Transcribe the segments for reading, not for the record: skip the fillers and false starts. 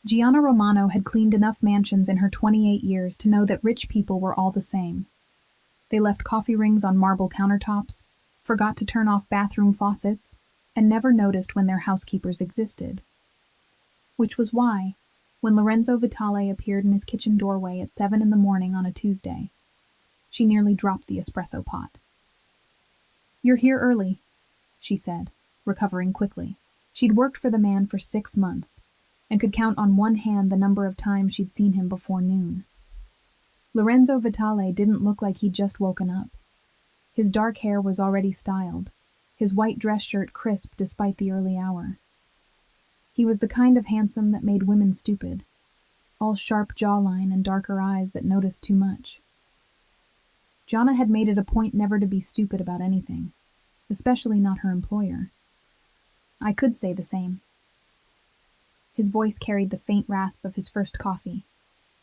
Gianna Romano had cleaned enough mansions in her 28 years to know that rich people were all the same. They left coffee rings on marble countertops, forgot to turn off bathroom faucets, and never noticed when their housekeepers existed. Which was why, when Lorenzo Vitale appeared in his kitchen doorway at 7 in the morning on a Tuesday, she nearly dropped the espresso pot. "You're here early," she said, recovering quickly. She'd worked for the man for 6 months, and could count on one hand the number of times she'd seen him before noon. Lorenzo Vitale didn't look like he'd just woken up. His dark hair was already styled, his white dress shirt crisp despite the early hour. He was the kind of handsome that made women stupid, all sharp jawline and darker eyes that noticed too much. Gianna had made it a point never to be stupid about anything, especially not her employer. "I could say the same." His voice carried the faint rasp of his first coffee,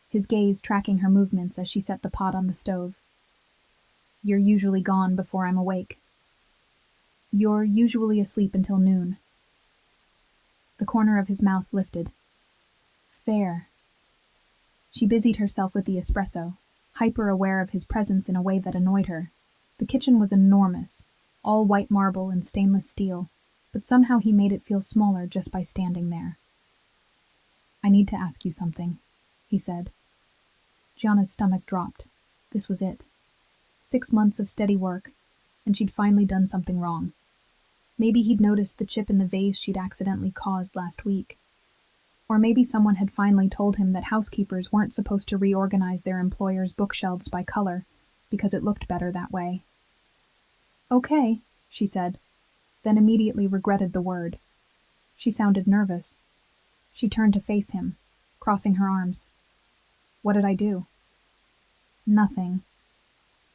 his gaze tracking her movements as she set the pot on the stove. "You're usually gone before I'm awake." "You're usually asleep until noon." The corner of his mouth lifted. "Fair." She busied herself with the espresso, hyper-aware of his presence in a way that annoyed her. The kitchen was enormous, all white marble and stainless steel, but somehow he made it feel smaller just by standing there. "I need to ask you something," he said. Gianna's stomach dropped. This was it. 6 months of steady work, and she'd finally done something wrong. Maybe he'd noticed the chip in the vase she'd accidentally caused last week. Or maybe someone had finally told him that housekeepers weren't supposed to reorganize their employers' bookshelves by color, because it looked better that way. "Okay," she said, then immediately regretted the word. She sounded nervous. She turned to face him, crossing her arms. "What did I do?" "Nothing."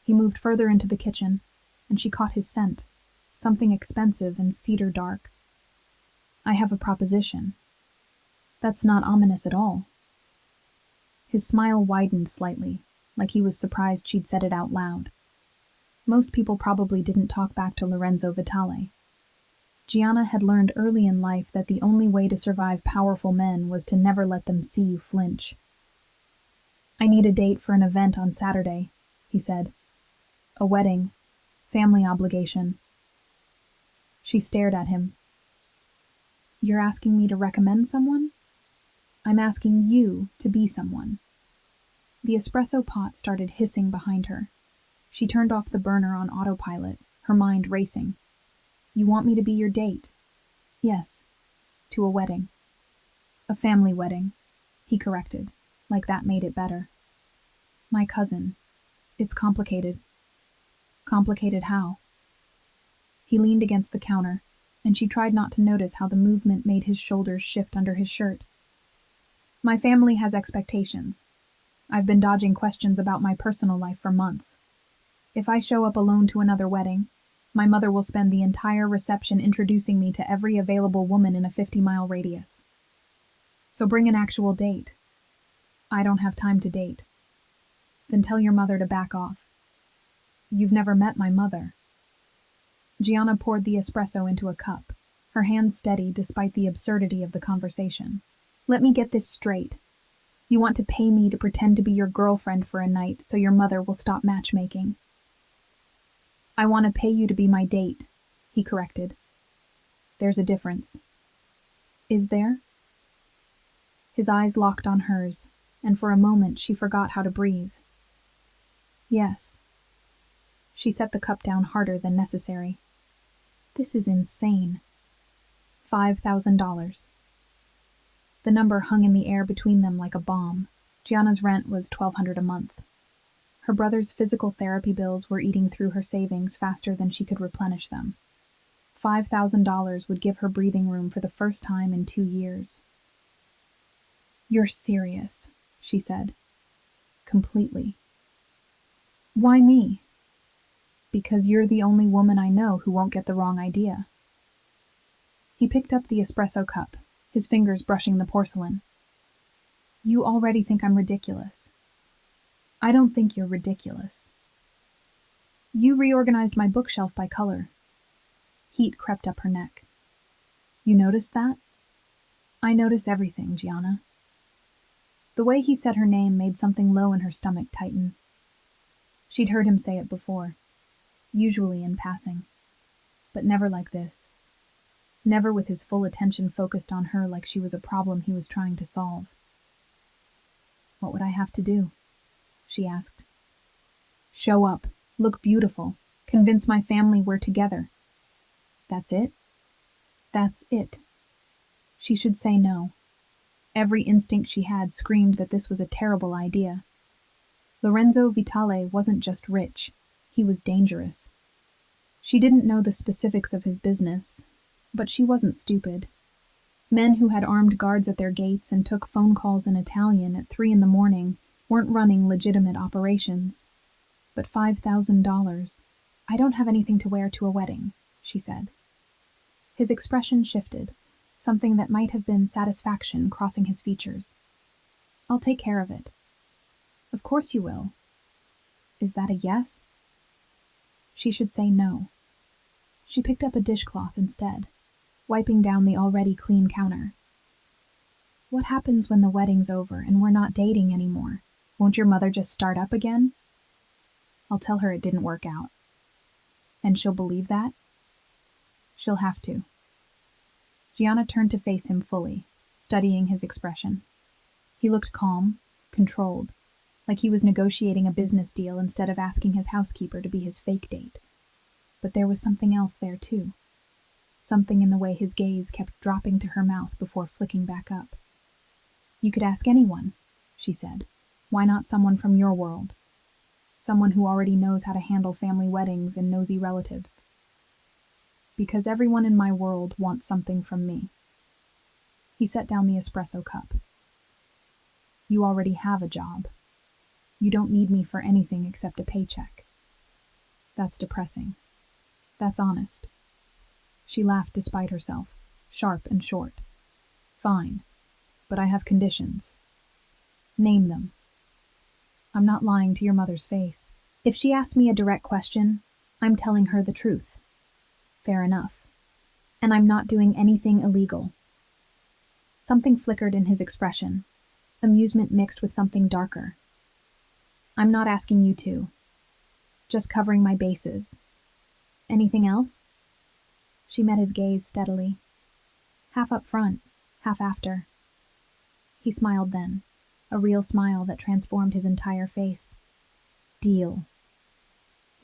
He moved further into the kitchen, and she caught his scent, something expensive and cedar dark. "I have a proposition." "That's not ominous at all." His smile widened slightly, like he was surprised she'd said it out loud. Most people probably didn't talk back to Lorenzo Vitale. Gianna had learned early in life that the only way to survive powerful men was to never let them see you flinch. "I need a date for an event on Saturday," he said. "A wedding. Family obligation." She stared at him. "You're asking me to recommend someone?" "I'm asking you to be someone." The espresso pot started hissing behind her. She turned off the burner on autopilot, her mind racing. "You want me to be your date?" "Yes. To a wedding." "A family wedding," he corrected, like that made it better. "My cousin. It's complicated." "Complicated how?" He leaned against the counter, and she tried not to notice how the movement made his shoulders shift under his shirt. "My family has expectations. I've been dodging questions about my personal life for months. If I show up alone to another wedding, my mother will spend the entire reception introducing me to every available woman in a 50-mile radius. So bring an actual date." "I don't have time to date." "Then tell your mother to back off." "You've never met my mother." Gianna poured the espresso into a cup, her hands steady despite the absurdity of the conversation. "Let me get this straight. You want to pay me to pretend to be your girlfriend for a night so your mother will stop matchmaking." "I want to pay you to be my date," he corrected. "There's a difference." "Is there?" His eyes locked on hers, and for a moment she forgot how to breathe. "Yes." She set the cup down harder than necessary. "This is insane." $5,000. The number hung in the air between them like a bomb. Gianna's rent was $1,200 a month. Her brother's physical therapy bills were eating through her savings faster than she could replenish them. $5,000 would give her breathing room for the first time in 2 years. "You're serious," she said. "Completely." "Why me?" "Because you're the only woman I know who won't get the wrong idea." He picked up the espresso cup, his fingers brushing the porcelain. "You already think I'm ridiculous." "I don't think you're ridiculous." "You reorganized my bookshelf by color." Heat crept up her neck. "You noticed that?" "I notice everything, Gianna." The way he said her name made something low in her stomach tighten. She'd heard him say it before, usually in passing, but never like this. Never with his full attention focused on her like she was a problem he was trying to solve. "What would I have to do?" she asked. "Show up, look beautiful, convince my family we're together. That's it?" That's it. She should say no. Every instinct she had screamed that this was a terrible idea. Lorenzo Vitale wasn't just rich, he was dangerous. She didn't know the specifics of his business, but she wasn't stupid. Men who had armed guards at their gates and took phone calls in Italian at 3 a.m. weren't running legitimate operations. But $5,000. "I don't have anything to wear to a wedding," she said. His expression shifted, something that might have been satisfaction crossing his features. "I'll take care of it." "Of course you will." Is that a yes? She should say no. She picked up a dishcloth instead, wiping down the already clean counter. "What happens when the wedding's over and we're not dating anymore? Won't your mother just start up again?" "I'll tell her it didn't work out." "And she'll believe that?" "She'll have to." Gianna turned to face him fully, studying his expression. He looked calm, controlled, like he was negotiating a business deal instead of asking his housekeeper to be his fake date. But there was something else there too. Something in the way his gaze kept dropping to her mouth before flicking back up. "You could ask anyone," she said. "Why not someone from your world? Someone who already knows how to handle family weddings and nosy relatives." "Because everyone in my world wants something from me." He set down the espresso cup. "You already have a job. You don't need me for anything except a paycheck." "That's depressing." "That's honest." She laughed despite herself, sharp and short. "Fine, but I have conditions." "Name them." "I'm not lying to your mother's face. If she asked me a direct question, I'm telling her the truth." "Fair enough. And I'm not doing anything illegal." Something flickered in his expression, amusement mixed with something darker. "I'm not asking you to. Just covering my bases. Anything else?" She met his gaze steadily. "Half up front, half after." He smiled then, a real smile that transformed his entire face. "Deal."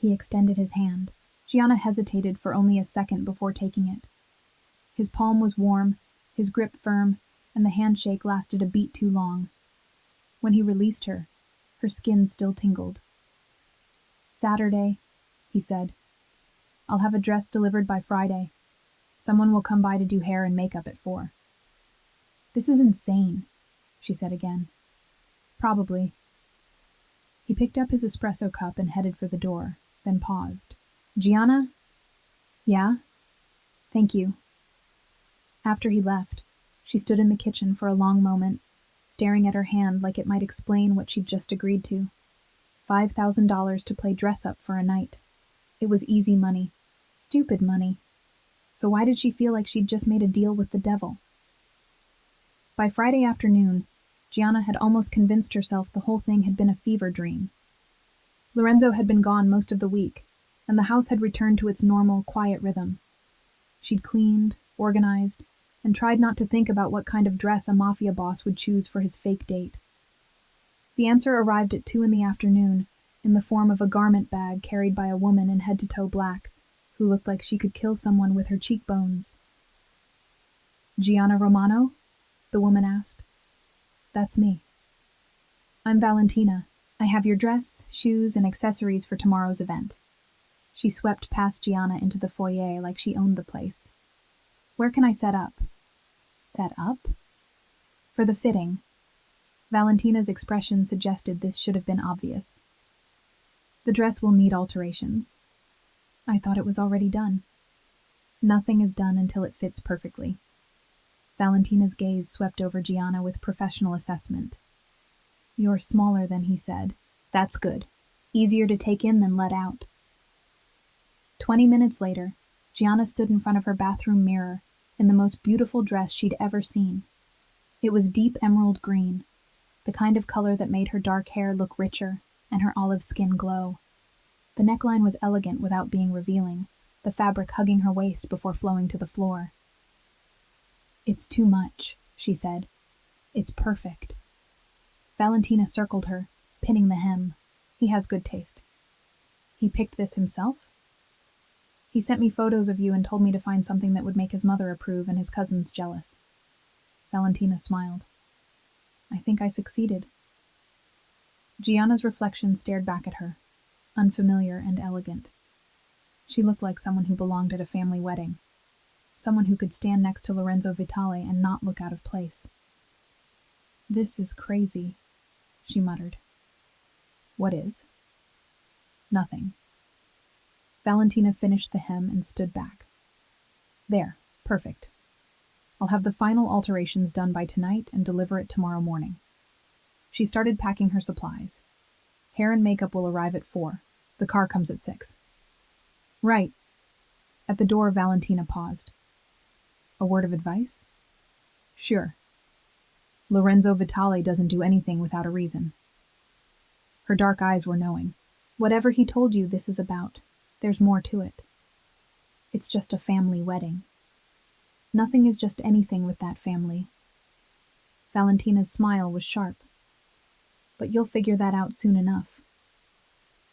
He extended his hand. Gianna hesitated for only a second before taking it. His palm was warm, his grip firm, and the handshake lasted a beat too long. When he released her, her skin still tingled. "Saturday," he said. "I'll have a dress delivered by Friday. Someone will come by to do hair and makeup at 4. "This is insane," she said again. "Probably." He picked up his espresso cup and headed for the door, then paused. "Gianna?" "Yeah?" "Thank you." After he left, she stood in the kitchen for a long moment, staring at her hand like it might explain what she'd just agreed to. $5,000 to play dress-up for a night. It was easy money. Stupid money. So why did she feel like she'd just made a deal with the devil? By Friday afternoon, Gianna had almost convinced herself the whole thing had been a fever dream. Lorenzo had been gone most of the week, and the house had returned to its normal, quiet rhythm. She'd cleaned, organized, and tried not to think about what kind of dress a Mafia boss would choose for his fake date. The answer arrived at 2 p.m, in the form of a garment bag carried by a woman in head-to-toe black, who looked like she could kill someone with her cheekbones. "Gianna Romano?" the woman asked. "That's me." "I'm Valentina. I have your dress, shoes, and accessories for tomorrow's event." She swept past Gianna into the foyer like she owned the place. "Where can I set up?" "Set up?" "For the fitting." Valentina's expression suggested this should have been obvious. "The dress will need alterations." "I thought it was already done." "Nothing is done until it fits perfectly." Valentina's gaze swept over Gianna with professional assessment. "You're smaller than he said. That's good. Easier to take in than let out." 20 minutes later, Gianna stood in front of her bathroom mirror in the most beautiful dress she'd ever seen. It was deep emerald green. the kind of color that made her dark hair look richer and her olive skin glow. The neckline was elegant without being revealing, the fabric hugging her waist before flowing to the floor. "It's too much," she said. "It's perfect." Valentina circled her, pinning the hem. "He has good taste." "He picked this himself?" "He sent me photos of you and told me to find something that would make his mother approve and his cousins jealous." Valentina smiled. "I think I succeeded." Gianna's reflection stared back at her, unfamiliar and elegant. She looked like someone who belonged at a family wedding, someone who could stand next to Lorenzo Vitale and not look out of place. "This is crazy," she muttered. "What is?" "Nothing." Valentina finished the hem and stood back. "There, perfect. I'll have the final alterations done by tonight and deliver it tomorrow morning." She started packing her supplies. "Hair and makeup will arrive at 4. The car comes at 6. "Right." At the door, Valentina paused. "A word of advice?" "Sure." "Lorenzo Vitale doesn't do anything without a reason." Her dark eyes were knowing. "Whatever he told you this is about, there's more to it. It's just a family wedding. Nothing is just anything with that family." Valentina's smile was sharp. "But you'll figure that out soon enough."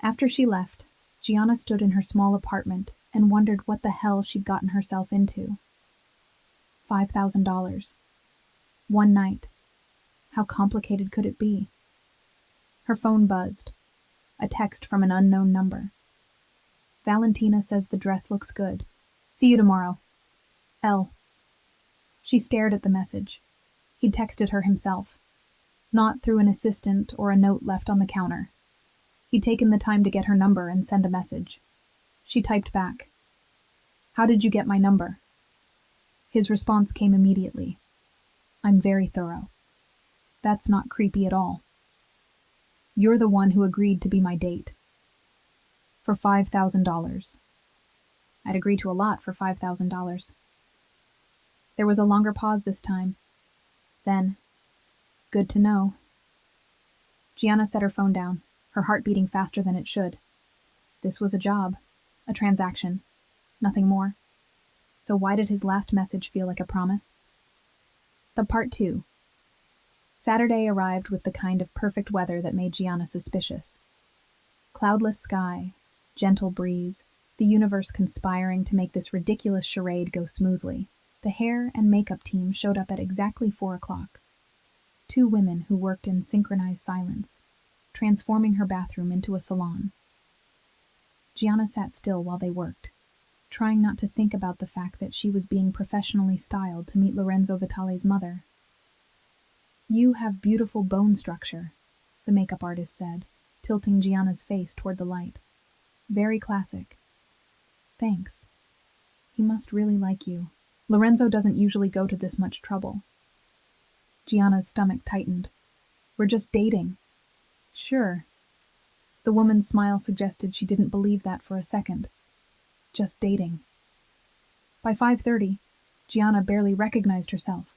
After she left, Gianna stood in her small apartment and wondered what the hell she'd gotten herself into. $5,000. One night. How complicated could it be? Her phone buzzed. A text from an unknown number. "Valentina says the dress looks good. See you tomorrow. L." She stared at the message. He'd texted her himself. Not through an assistant or a note left on the counter. He'd taken the time to get her number and send a message. She typed back, "How did you get my number?" His response came immediately. "I'm very thorough." "That's not creepy at all. You're the one who agreed to be my date. For $5,000. I'd agree to a lot for $5,000. There was a longer pause this time. Then, "Good to know." Gianna set her phone down, her heart beating faster than it should. This was a job, a transaction, nothing more. So why did his last message feel like a promise? The part 2. Saturday arrived with the kind of perfect weather that made Gianna suspicious. Cloudless sky, gentle breeze, the universe conspiring to make this ridiculous charade go smoothly. The hair and makeup team showed up at exactly 4 o'clock. 2 women who worked in synchronized silence, transforming her bathroom into a salon. Gianna sat still while they worked, trying not to think about the fact that she was being professionally styled to meet Lorenzo Vitale's mother. "You have beautiful bone structure," the makeup artist said, tilting Gianna's face toward the light. "Very classic." "Thanks. He must really like you. Lorenzo doesn't usually go to this much trouble." Gianna's stomach tightened. "We're just dating." "Sure." The woman's smile suggested she didn't believe that for a second. Just dating. By 5:30, Gianna barely recognized herself.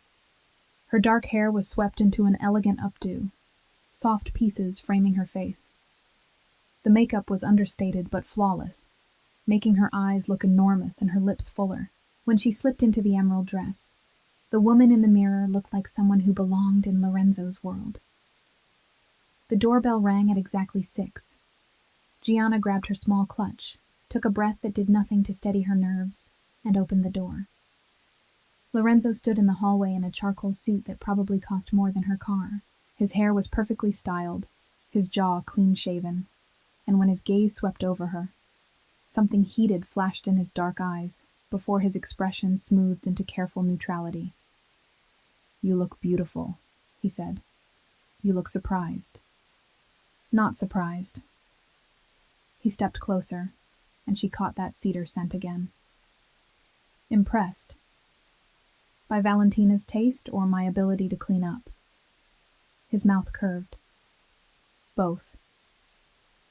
Her dark hair was swept into an elegant updo, soft pieces framing her face. The makeup was understated but flawless, making her eyes look enormous and her lips fuller. When she slipped into the emerald dress, the woman in the mirror looked like someone who belonged in Lorenzo's world. The doorbell rang at exactly 6. Gianna grabbed her small clutch, took a breath that did nothing to steady her nerves, and opened the door. Lorenzo stood in the hallway in a charcoal suit that probably cost more than her car. His hair was perfectly styled, his jaw clean-shaven, and when his gaze swept over her, something heated flashed in his dark eyes before his expression smoothed into careful neutrality. "You look beautiful," he said. "You look surprised." "Not surprised." He stepped closer, and she caught that cedar scent again. "Impressed. By Valentina's taste or my ability to clean up?" His mouth curved. "Both."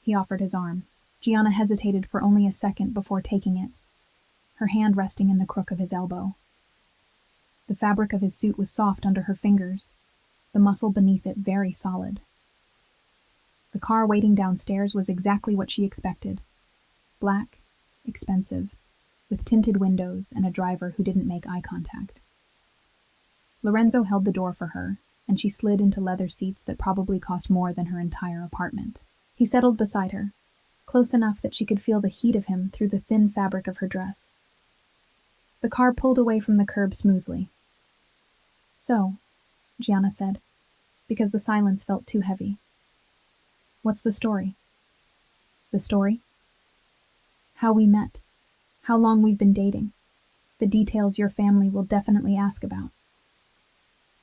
He offered his arm. Gianna hesitated for only a second before taking it, her hand resting in the crook of his elbow. The fabric of his suit was soft under her fingers, the muscle beneath it very solid. The car waiting downstairs was exactly what she expected. Black, expensive, with tinted windows and a driver who didn't make eye contact. Lorenzo held the door for her, and she slid into leather seats that probably cost more than her entire apartment. He settled beside her, close enough that she could feel the heat of him through the thin fabric of her dress. The car pulled away from the curb smoothly. "So," Gianna said, because the silence felt too heavy. "What's the story?" "The story?" "How we met. How long we've been dating. The details your family will definitely ask about."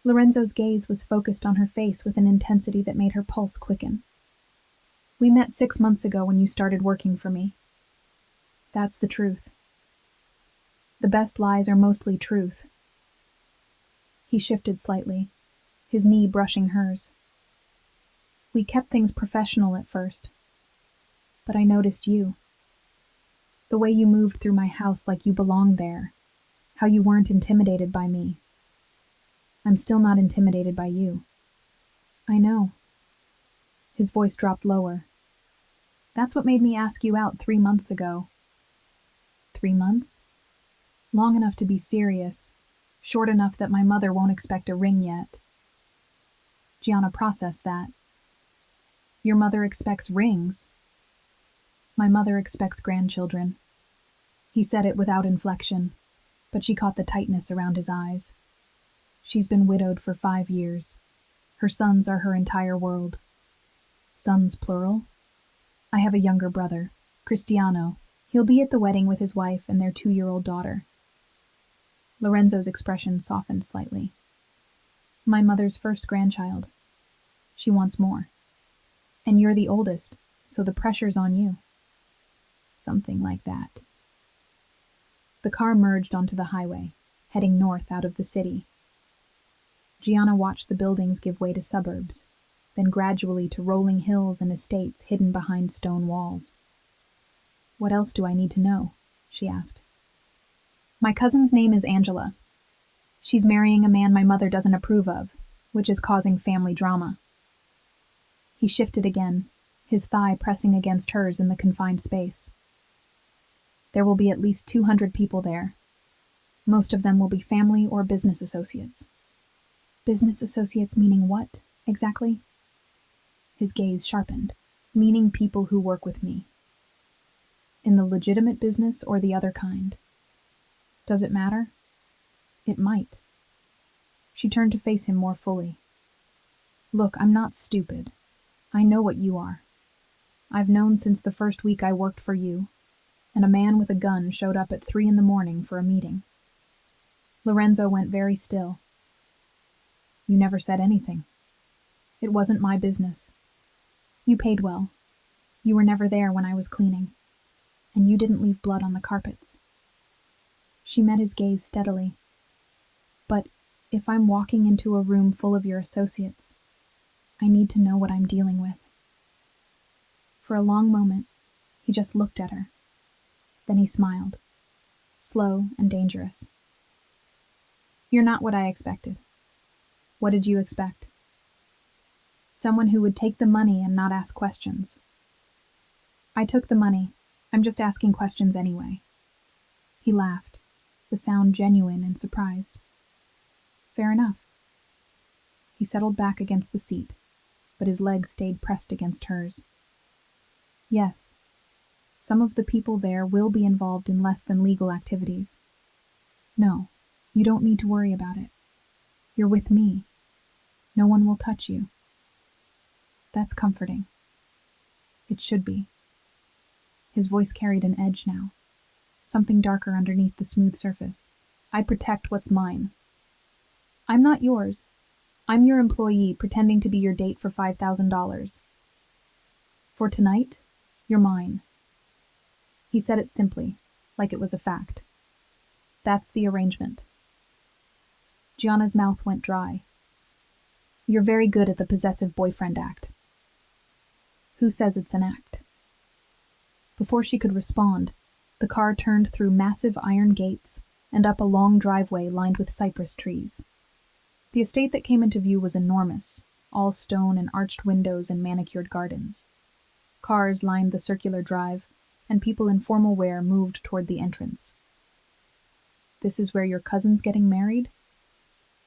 Lorenzo's gaze was focused on her face with an intensity that made her pulse quicken. "We met 6 months ago when you started working for me. That's the truth. The best lies are mostly truth." He shifted slightly, his knee brushing hers. "We kept things professional at first. But I noticed you. The way you moved through my house like you belonged there. How you weren't intimidated by me. I'm still not intimidated by you." "I know." His voice dropped lower. "That's what made me ask you out 3 months ago." 3 months? Long enough to be serious, short enough that my mother won't expect a ring yet. Gianna processed that. "Your mother expects rings?" "My mother expects grandchildren." He said it without inflection, but she caught the tightness around his eyes. "She's been widowed for 5 years. Her sons are her entire world." "Sons, plural?" "I have a younger brother, Cristiano. He'll be at the wedding with his wife and their 2-year-old daughter." Lorenzo's expression softened slightly. "My mother's first grandchild. She wants more. And you're the oldest, so the pressure's on you." "Something like that." The car merged onto the highway, heading north out of the city. Gianna watched the buildings give way to suburbs, then gradually to rolling hills and estates hidden behind stone walls. "What else do I need to know?" she asked. "My cousin's name is Angela. She's marrying a man my mother doesn't approve of, which is causing family drama." He shifted again, his thigh pressing against hers in the confined space. "There will be at least 200 people there. Most of them will be family or business associates." "Business associates meaning what, exactly?" His gaze sharpened. "Meaning people who work with me." "In the legitimate business or the other kind?" "Does it matter?" "It might." She turned to face him more fully. "Look, I'm not stupid. I know what you are. I've known since the first week I worked for you, and a man with a gun showed up at 3 a.m. for a meeting." Lorenzo went very still. "You never said anything." "It wasn't my business. You paid well. You were never there when I was cleaning. And you didn't leave blood on the carpets." She met his gaze steadily. "But if I'm walking into a room full of your associates, I need to know what I'm dealing with." For a long moment, he just looked at her. Then he smiled, slow and dangerous. "You're not what I expected." "What did you expect?" "Someone who would take the money and not ask questions." "I took the money. I'm just asking questions anyway." He laughed, the sound genuine and surprised. "Fair enough." He settled back against the seat, but his leg stayed pressed against hers. "Yes, some of the people there will be involved in less than legal activities. No, you don't need to worry about it. You're with me. No one will touch you." "That's comforting." "It should be." His voice carried an edge now, something darker underneath the smooth surface. "I protect what's mine. I'm not yours. I'm your employee pretending to be your date for $5,000. For tonight, you're mine." He said it simply, like it was a fact. "That's the arrangement." Gianna's mouth went dry. "You're very good at the possessive boyfriend act." "Who says it's an act?" Before she could respond, the car turned through massive iron gates and up a long driveway lined with cypress trees. The estate that came into view was enormous, all stone and arched windows and manicured gardens. Cars lined the circular drive, and people in formal wear moved toward the entrance. "This is where your cousin's getting married?"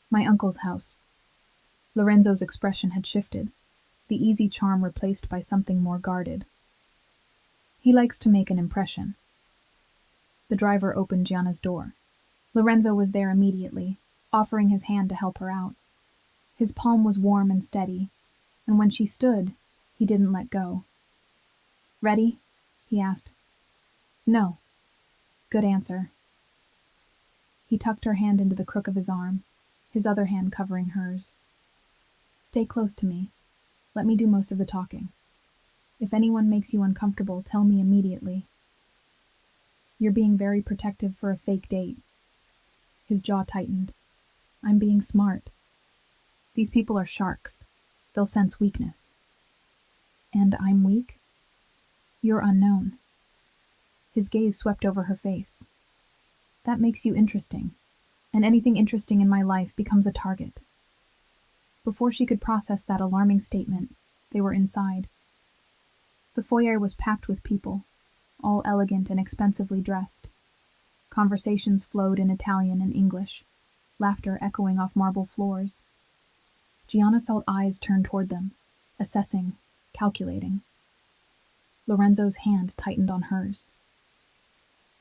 "My uncle's house." Lorenzo's expression had shifted, the easy charm replaced by something more guarded. "He likes to make an impression." The driver opened Gianna's door. Lorenzo was there immediately, offering his hand to help her out. His palm was warm and steady, and when she stood, he didn't let go. "Ready?" he asked. "No." "Good answer." He tucked her hand into the crook of his arm, his other hand covering hers. "Stay close to me. Let me do most of the talking. If anyone makes you uncomfortable, tell me immediately." "You're being very protective for a fake date." His jaw tightened. "I'm being smart. These people are sharks. They'll sense weakness." "And I'm weak?" "You're unknown." His gaze swept over her face. "That makes you interesting, and anything interesting in my life becomes a target." Before she could process that alarming statement, they were inside. The foyer was packed with people, all elegant and expensively dressed. Conversations flowed in Italian and English, laughter echoing off marble floors. Gianna felt eyes turn toward them, assessing, calculating. Lorenzo's hand tightened on hers.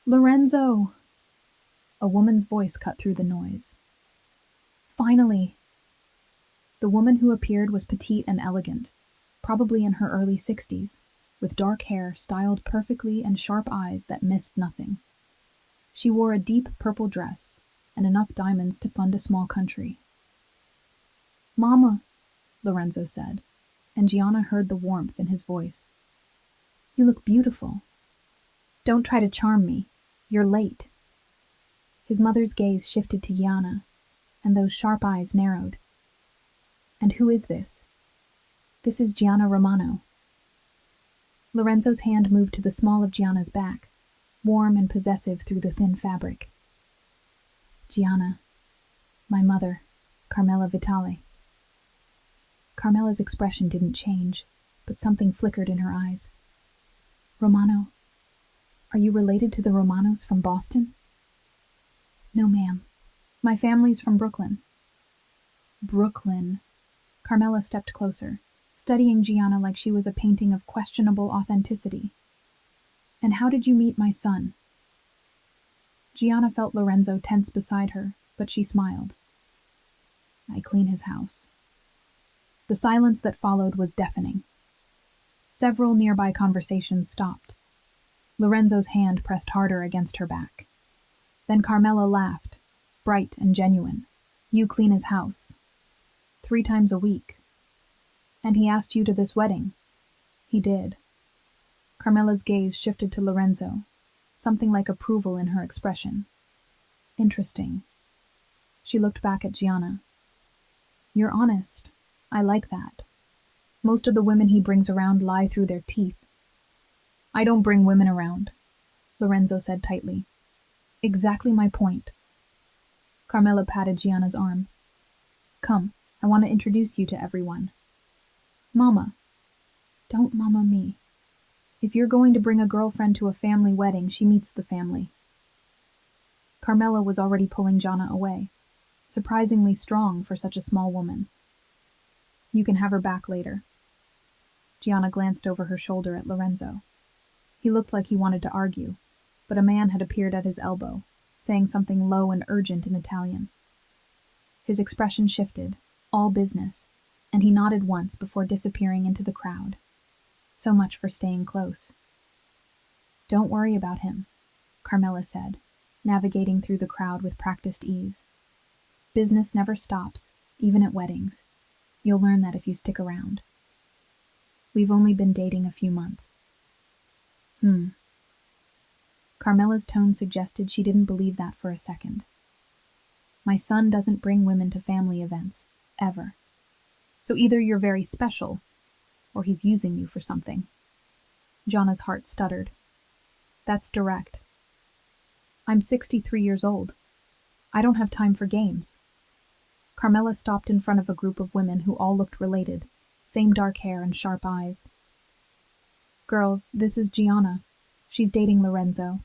"Lorenzo!" A woman's voice cut through the noise. "Finally!" The woman who appeared was petite and elegant, probably in her early 60s, with dark hair styled perfectly and sharp eyes that missed nothing. She wore a deep purple dress and enough diamonds to fund a small country. "Mama," Lorenzo said, and Gianna heard the warmth in his voice. "You look beautiful. Don't try to charm me. You're late." His mother's gaze shifted to Gianna, and those sharp eyes narrowed. "And who is this?" "This is Gianna Romano." Lorenzo's hand moved to the small of Gianna's back, warm and possessive through the thin fabric. "Gianna, my mother, Carmela Vitale." Carmela's expression didn't change, but something flickered in her eyes. "Romano, are you related to the Romanos from Boston?" "No, ma'am. My family's from Brooklyn." "Brooklyn." Carmela stepped closer, studying Gianna like she was a painting of questionable authenticity. "And how did you meet my son?" Gianna felt Lorenzo tense beside her, but she smiled. "I clean his house." The silence that followed was deafening. Several nearby conversations stopped. Lorenzo's hand pressed harder against her back. Then Carmela laughed, bright and genuine. "You clean his house. 3 times a week. And he asked you to this wedding." "He did." Carmela's gaze shifted to Lorenzo, something like approval in her expression. "Interesting." She looked back at Gianna. "You're honest. I like that. Most of the women he brings around lie through their teeth." "I don't bring women around," Lorenzo said tightly. "Exactly my point." Carmela patted Gianna's arm. "Come, I want to introduce you to everyone." "Mama." "Don't mama me. If you're going to bring a girlfriend to a family wedding, she meets the family." Carmela was already pulling Gianna away, surprisingly strong for such a small woman. "You can have her back later." Gianna glanced over her shoulder at Lorenzo. He looked like he wanted to argue, but a man had appeared at his elbow, saying something low and urgent in Italian. His expression shifted, all business, and he nodded once before disappearing into the crowd. So much for staying close. "Don't worry about him," Carmela said, navigating through the crowd with practiced ease. "Business never stops, even at weddings. You'll learn that if you stick around. We've only been dating a few months." Carmela's tone suggested she didn't believe that for a second. "My son doesn't bring women to family events, ever. So either you're very special, or he's using you for something." Gianna's heart stuttered. "That's direct. I'm 63 years old. I don't have time for games." Carmela stopped in front of a group of women who all looked related, same dark hair and sharp eyes. "Girls, this is Gianna. She's dating Lorenzo."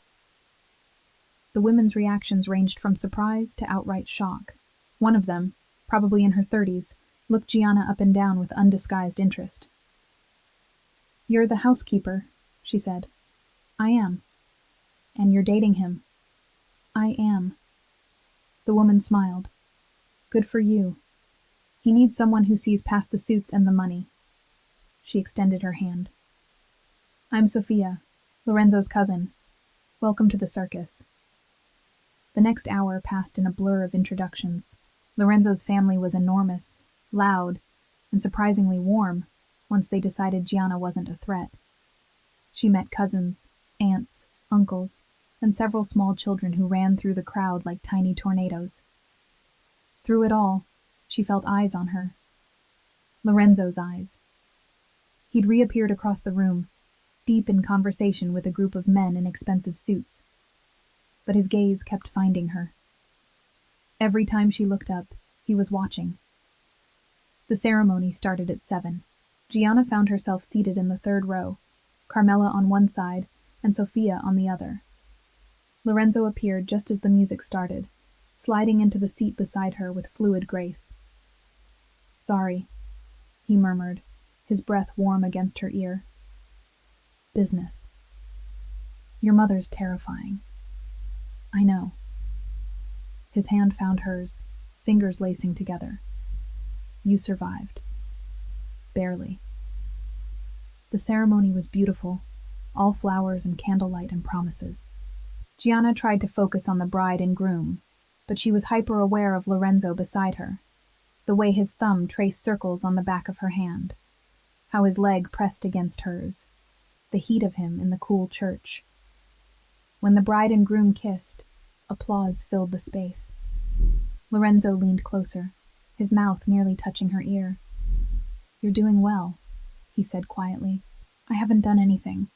The women's reactions ranged from surprise to outright shock. One of them, probably in her 30s, looked Gianna up and down with undisguised interest. "You're the housekeeper," she said. "I am." "And you're dating him." "I am." The woman smiled. "Good for you. He needs someone who sees past the suits and the money." She extended her hand. "I'm Sophia, Lorenzo's cousin. Welcome to the circus." The next hour passed in a blur of introductions. Lorenzo's family was enormous, loud, and surprisingly warm once they decided Gianna wasn't a threat. She met cousins, aunts, uncles, and several small children who ran through the crowd like tiny tornadoes. Through it all, she felt eyes on her. Lorenzo's eyes. He'd reappeared across the room, deep in conversation with a group of men in expensive suits. But his gaze kept finding her. Every time she looked up, he was watching. The ceremony started at 7. Gianna found herself seated in the third row, Carmela on one side and Sophia on the other. Lorenzo appeared just as the music started, sliding into the seat beside her with fluid grace. "Sorry," he murmured, his breath warm against her ear. "Business. Your mother's terrifying." "I know." His hand found hers, fingers lacing together. "You survived." "Barely." The ceremony was beautiful, all flowers and candlelight and promises. Gianna tried to focus on the bride and groom, but she was hyper-aware of Lorenzo beside her, the way his thumb traced circles on the back of her hand, how his leg pressed against hers, the heat of him in the cool church. When the bride and groom kissed, applause filled the space. Lorenzo leaned closer, his mouth nearly touching her ear. "You're doing well," he said quietly. "I haven't done anything.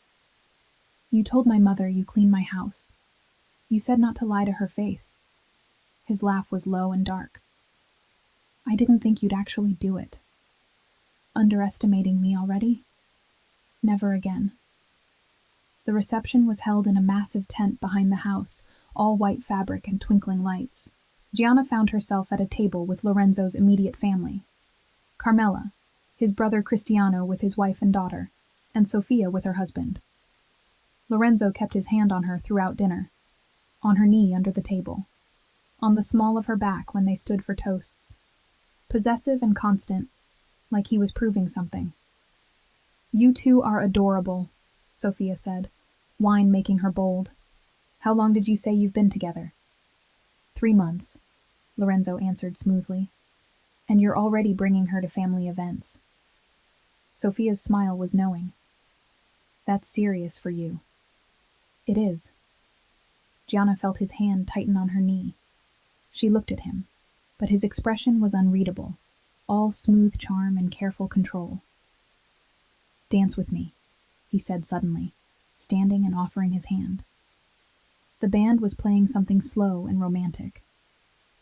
You told my mother you cleaned my house. You said not to lie to her face." His laugh was low and dark. "I didn't think you'd actually do it. Underestimating me already? Never again." The reception was held in a massive tent behind the house, all white fabric and twinkling lights. Gianna found herself at a table with Lorenzo's immediate family. Carmela, his brother Cristiano with his wife and daughter, and Sophia with her husband. Lorenzo kept his hand on her throughout dinner, on her knee under the table, on the small of her back when they stood for toasts. Possessive and constant, like he was proving something. "You two are adorable," Sophia said, wine making her bold. "How long did you say you've been together?" 3 months, Lorenzo answered smoothly. "And you're already bringing her to family events." Sophia's smile was knowing. "That's serious for you." "It is." Gianna felt his hand tighten on her knee. She looked at him, but his expression was unreadable, all smooth charm and careful control. "Dance with me," he said suddenly, standing and offering his hand. The band was playing something slow and romantic.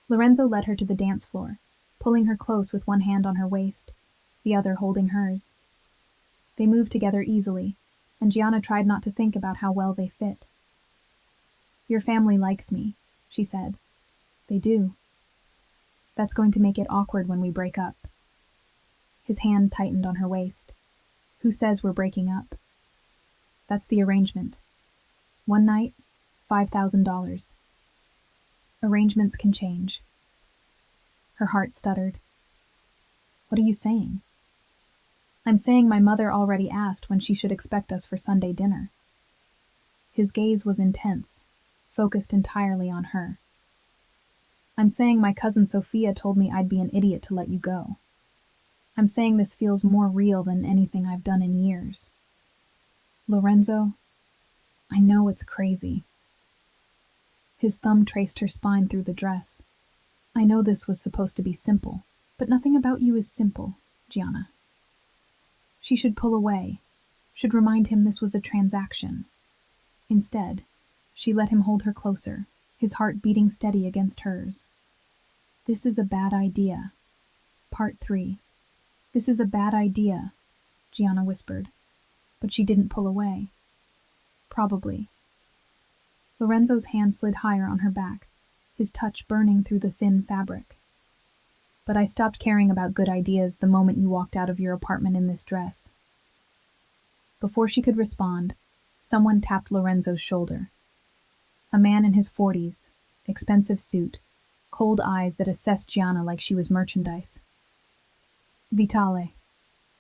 Lorenzo led her to the dance floor, pulling her close with one hand on her waist, the other holding hers. They moved together easily, and Gianna tried not to think about how well they fit. "Your family likes me," she said. "They do." "That's going to make it awkward when we break up." His hand tightened on her waist. "Who says we're breaking up?" "That's the arrangement. One night, $5,000. Arrangements can change." Her heart stuttered. "What are you saying?" "I'm saying my mother already asked when she should expect us for Sunday dinner." His gaze was intense, focused entirely on her. "I'm saying my cousin Sophia told me I'd be an idiot to let you go. I'm saying this feels more real than anything I've done in years. Lorenzo, I know it's crazy." His thumb traced her spine through the dress. "I know this was supposed to be simple, but nothing about you is simple, Gianna." She should pull away, should remind him this was a transaction. Instead, she let him hold her closer, his heart beating steady against hers. This is a bad idea. Part 3. This is a bad idea, Gianna whispered, but she didn't pull away. Probably. Lorenzo's hand slid higher on her back, his touch burning through the thin fabric. But I stopped caring about good ideas the moment you walked out of your apartment in this dress. Before she could respond, someone tapped Lorenzo's shoulder. A man in his 40s, expensive suit, cold eyes that assessed Gianna like she was merchandise. Vitale,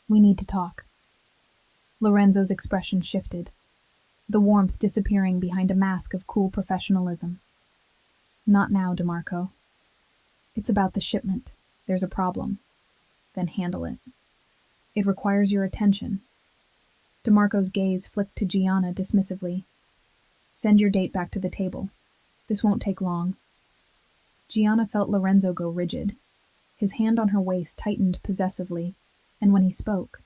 we need to talk. Lorenzo's expression shifted, the warmth disappearing behind a mask of cool professionalism. Not now, DeMarco. It's about the shipment. There's a problem. Then handle it. It requires your attention. DeMarco's gaze flicked to Gianna dismissively. Send your date back to the table. This won't take long. Gianna felt Lorenzo go rigid. His hand on her waist tightened possessively, and when he spoke,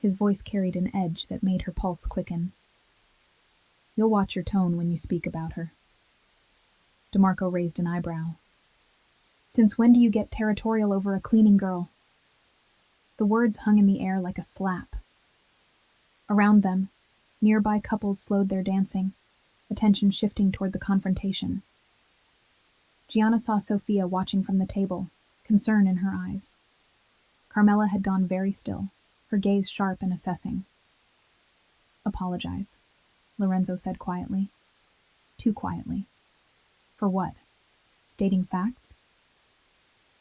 his voice carried an edge that made her pulse quicken. You'll watch your tone when you speak about her. DeMarco raised an eyebrow. Since when do you get territorial over a cleaning girl? The words hung in the air like a slap. Around them, nearby couples slowed their dancing, attention shifting toward the confrontation. Gianna saw Sophia watching from the table, concern in her eyes. Carmela had gone very still, her gaze sharp and assessing. Apologize, Lorenzo said quietly. Too quietly. For what? Stating facts?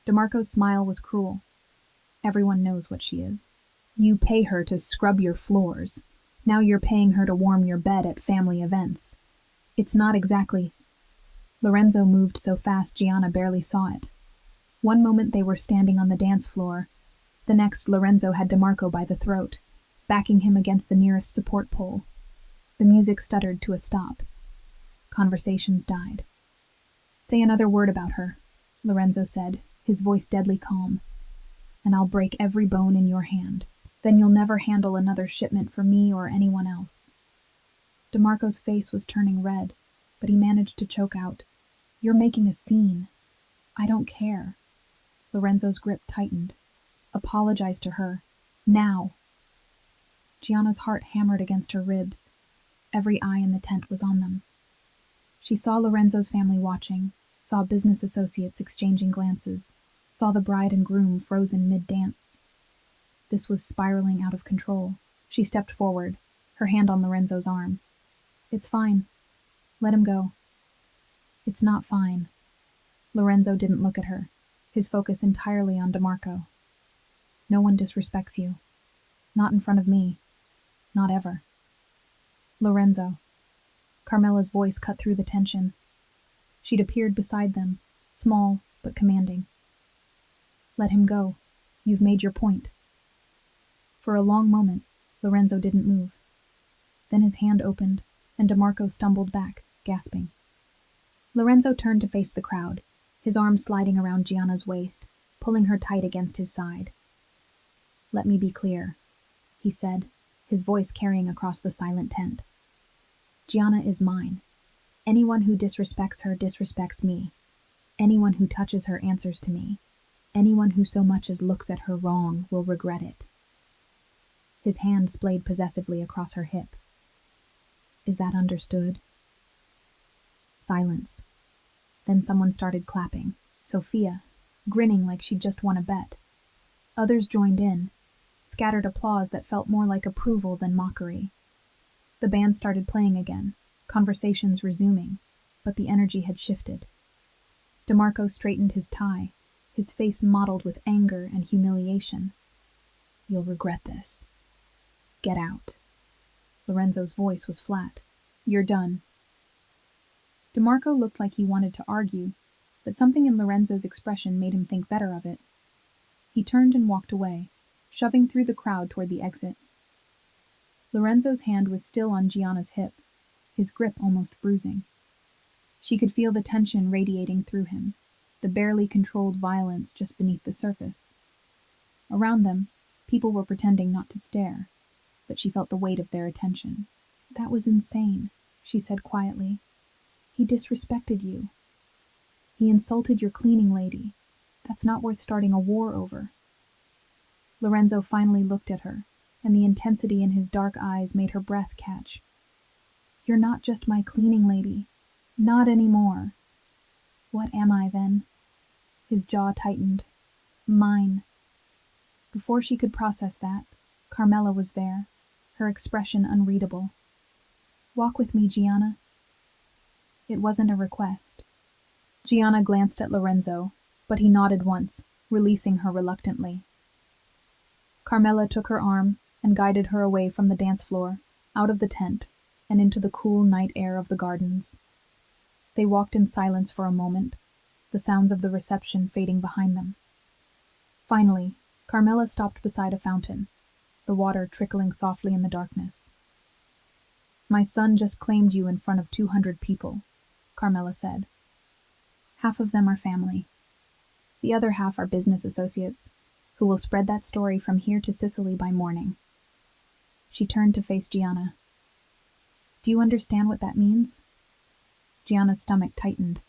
DeMarco's smile was cruel. Everyone knows what she is. You pay her to scrub your floors. Now you're paying her to warm your bed at family events. It's not exactly... Lorenzo moved so fast Gianna barely saw it. One moment they were standing on the dance floor. The next, Lorenzo had DeMarco by the throat, backing him against the nearest support pole. The music stuttered to a stop. Conversations died. Say another word about her, Lorenzo said, his voice deadly calm, and I'll break every bone in your hand. Then you'll never handle another shipment for me or anyone else. DeMarco's face was turning red, but he managed to choke out, You're making a scene. I don't care. Lorenzo's grip tightened. Apologize to her. Now. Gianna's heart hammered against her ribs. Every eye in the tent was on them. She saw Lorenzo's family watching, saw business associates exchanging glances, saw the bride and groom frozen mid-dance. This was spiraling out of control. She stepped forward, her hand on Lorenzo's arm. It's fine. Let him go. It's not fine. Lorenzo didn't look at her, his focus entirely on DeMarco. No one disrespects you. Not in front of me. Not ever. Lorenzo. Carmela's voice cut through the tension. She'd appeared beside them, small but commanding. Let him go. You've made your point. For a long moment, Lorenzo didn't move. Then his hand opened, and DeMarco stumbled back, gasping. Lorenzo turned to face the crowd, his arm sliding around Gianna's waist, pulling her tight against his side. Let me be clear, he said, his voice carrying across the silent tent. Gianna is mine. Anyone who disrespects her disrespects me. Anyone who touches her answers to me. Anyone who so much as looks at her wrong will regret it. His hand splayed possessively across her hip. Is that understood? Silence. Then someone started clapping. Sophia, grinning like she'd just won a bet. Others joined in, scattered applause that felt more like approval than mockery. The band started playing again, conversations resuming, but the energy had shifted. DeMarco straightened his tie, his face mottled with anger and humiliation. You'll regret this. Get out. Lorenzo's voice was flat. You're done. DeMarco looked like he wanted to argue, but something in Lorenzo's expression made him think better of it. He turned and walked away, shoving through the crowd toward the exit. Lorenzo's hand was still on Gianna's hip, his grip almost bruising. She could feel the tension radiating through him, the barely controlled violence just beneath the surface. Around them, people were pretending not to stare, but she felt the weight of their attention. That was insane, she said quietly. He disrespected you. He insulted your cleaning lady. That's not worth starting a war over. Lorenzo finally looked at her, and the intensity in his dark eyes made her breath catch. You're not just my cleaning lady. Not anymore. What am I, then? His jaw tightened. Mine. Before she could process that, Carmela was there, her expression unreadable. Walk with me, Gianna. It wasn't a request. Gianna glanced at Lorenzo, but he nodded once, releasing her reluctantly. Carmela took her arm and guided her away from the dance floor, out of the tent, and into the cool night air of the gardens. They walked in silence for a moment, the sounds of the reception fading behind them. Finally, Carmela stopped beside a fountain, the water trickling softly in the darkness. My son just claimed you in front of 200 people, Carmela said. Half of them are family. The other half are business associates, who will spread that story from here to Sicily by morning. She turned to face Gianna. Do you understand what that means? Gianna's stomach tightened.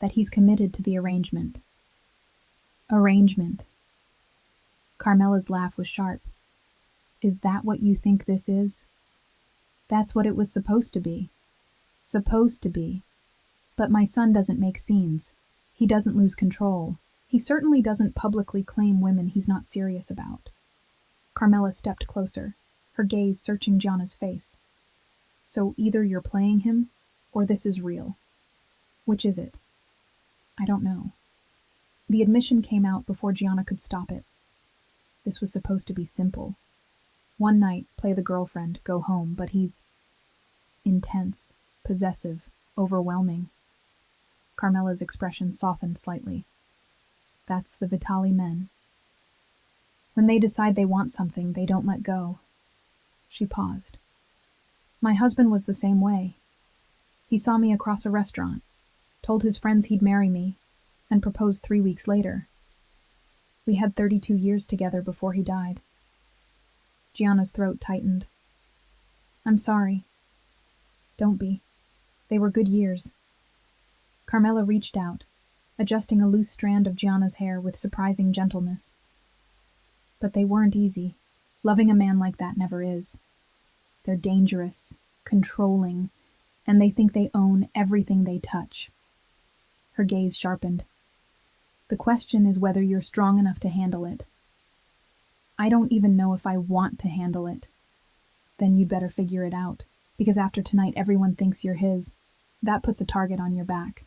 That he's committed to the arrangement. Arrangement. Carmela's laugh was sharp. Is that what you think this is? That's what it was supposed to be. Supposed to be. But my son doesn't make scenes. He doesn't lose control. He certainly doesn't publicly claim women he's not serious about. Carmela stepped closer, her gaze searching Gianna's face. So either you're playing him, or this is real. Which is it? I don't know. The admission came out before Gianna could stop it. This was supposed to be simple. One night, play the girlfriend, go home, but he's intense, possessive, overwhelming. Carmela's expression softened slightly. That's the Vitali men. When they decide they want something, they don't let go. She paused. My husband was the same way. He saw me across a restaurant, told his friends he'd marry me, and proposed 3 weeks later. We had 32 years together before he died. Gianna's throat tightened. I'm sorry. Don't be. They were good years. Carmela reached out, adjusting a loose strand of Gianna's hair with surprising gentleness. But they weren't easy. Loving a man like that never is. They're dangerous, controlling, and they think they own everything they touch. Her gaze sharpened. The question is whether you're strong enough to handle it. I don't even know if I want to handle it. Then you'd better figure it out, because after tonight everyone thinks you're his. That puts a target on your back.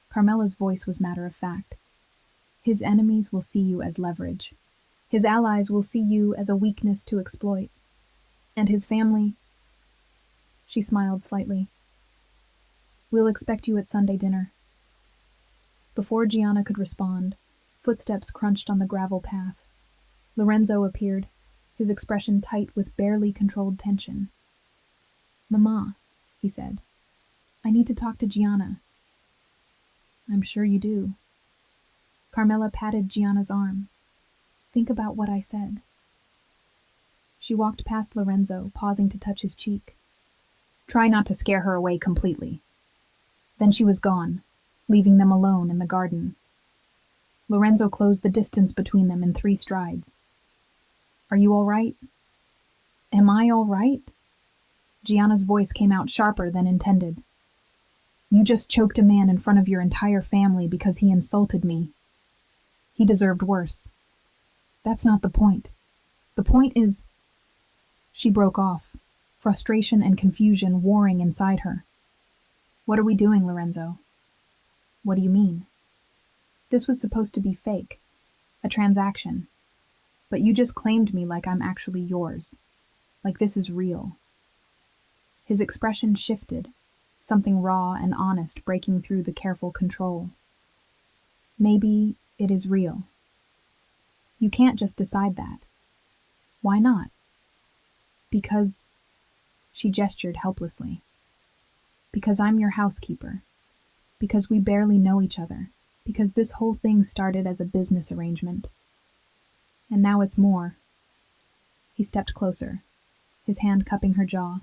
Carmela's voice was matter of fact. His enemies will see you as leverage. His allies will see you as a weakness to exploit. And his family... She smiled slightly. We'll expect you at Sunday dinner. Before Gianna could respond, footsteps crunched on the gravel path. Lorenzo appeared, his expression tight with barely controlled tension. Mama, he said, I need to talk to Gianna. I'm sure you do. Carmela patted Gianna's arm. Think about what I said. She walked past Lorenzo, pausing to touch his cheek. Try not to scare her away completely. Then she was gone, leaving them alone in the garden. Lorenzo closed the distance between them in 3 strides. Are you all right? Am I all right? Gianna's voice came out sharper than intended. You just choked a man in front of your entire family because he insulted me. He deserved worse. That's not the point. The point is... She broke off, frustration and confusion warring inside her. What are we doing, Lorenzo? What do you mean? This was supposed to be fake, a transaction. But you just claimed me like I'm actually yours, like this is real. His expression shifted, something raw and honest breaking through the careful control. Maybe it is real. You can't just decide that. Why not? Because... She gestured helplessly. Because I'm your housekeeper. Because we barely know each other. Because this whole thing started as a business arrangement. And now it's more. He stepped closer, his hand cupping her jaw,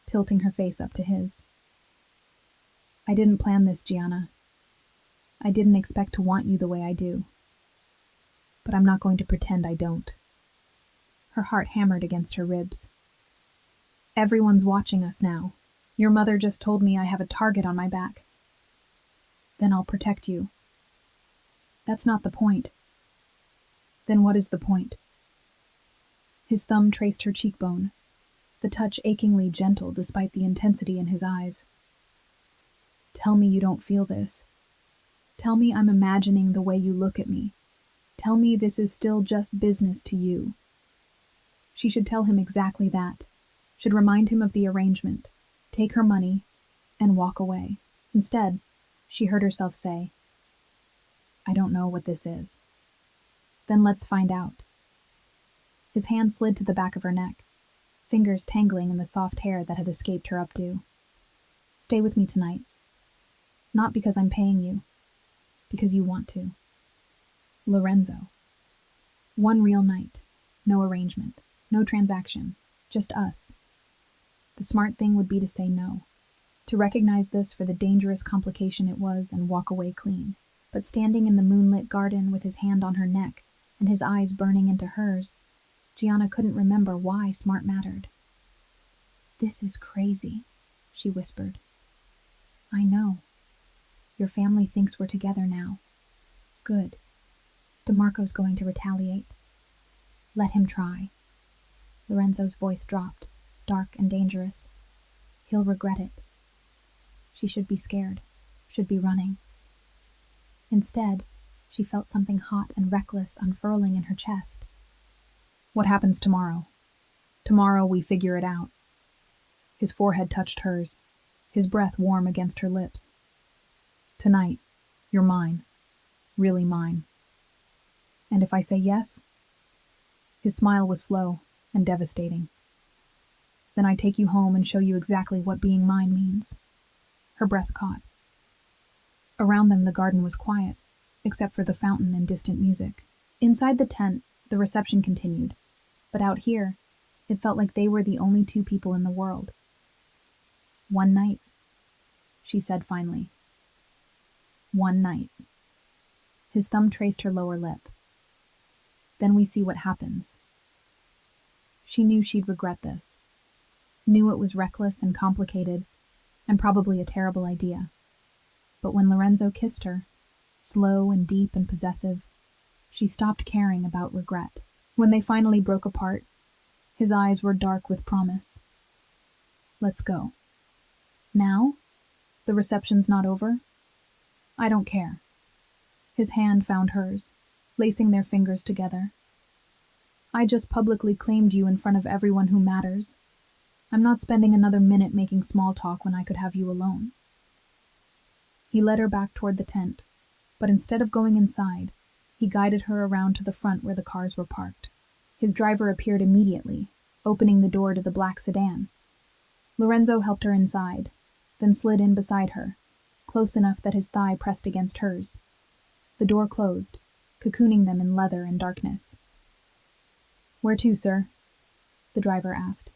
tilting her face up to his. I didn't plan this, Gianna. I didn't expect to want you the way I do. But I'm not going to pretend I don't." Her heart hammered against her ribs. "Everyone's watching us now. Your mother just told me I have a target on my back. Then I'll protect you." "That's not the point." "Then what is the point?" His thumb traced her cheekbone, the touch achingly gentle despite the intensity in his eyes. "Tell me you don't feel this. Tell me I'm imagining the way you look at me. Tell me this is still just business to you." She should tell him exactly that, should remind him of the arrangement, take her money, and walk away. Instead, she heard herself say, "I don't know what this is." "Then let's find out." His hand slid to the back of her neck, fingers tangling in the soft hair that had escaped her updo. "Stay with me tonight. Not because I'm paying you, because you want to. Lorenzo. One real night, no arrangement, no transaction, just us." The smart thing would be to say no, to recognize this for the dangerous complication it was and walk away clean. But standing in the moonlit garden with his hand on her neck and his eyes burning into hers, Gianna couldn't remember why smart mattered. "This is crazy," she whispered. "I know. Your family thinks we're together now. Good. DeMarco's going to retaliate. Let him try." Lorenzo's voice dropped, dark and dangerous. "He'll regret it. She should be scared, should be running." Instead, she felt something hot and reckless unfurling in her chest. "What happens tomorrow? Tomorrow we figure it out." His forehead touched hers, his breath warm against her lips. "Tonight, you're mine. Really mine. And if I say yes?" His smile was slow and devastating. "Then I take you home and show you exactly what being mine means." Her breath caught. Around them the garden was quiet, except for the fountain and distant music. Inside the tent, the reception continued, but out here, it felt like they were the only two people in the world. "One night," she said finally. "One night." His thumb traced her lower lip. "Then we see what happens." She knew she'd regret this. Knew it was reckless and complicated, and probably a terrible idea. But when Lorenzo kissed her, slow and deep and possessive, she stopped caring about regret. When they finally broke apart, his eyes were dark with promise. "Let's go." "Now? The reception's not over?" "I don't care." His hand found hers, lacing their fingers together. "I just publicly claimed you in front of everyone who matters. I'm not spending another minute making small talk when I could have you alone." He led her back toward the tent, but instead of going inside, he guided her around to the front where the cars were parked. His driver appeared immediately, opening the door to the black sedan. Lorenzo helped her inside, then slid in beside her, close enough that his thigh pressed against hers. The door closed, cocooning them in leather and darkness. "Where to, sir?" the driver asked.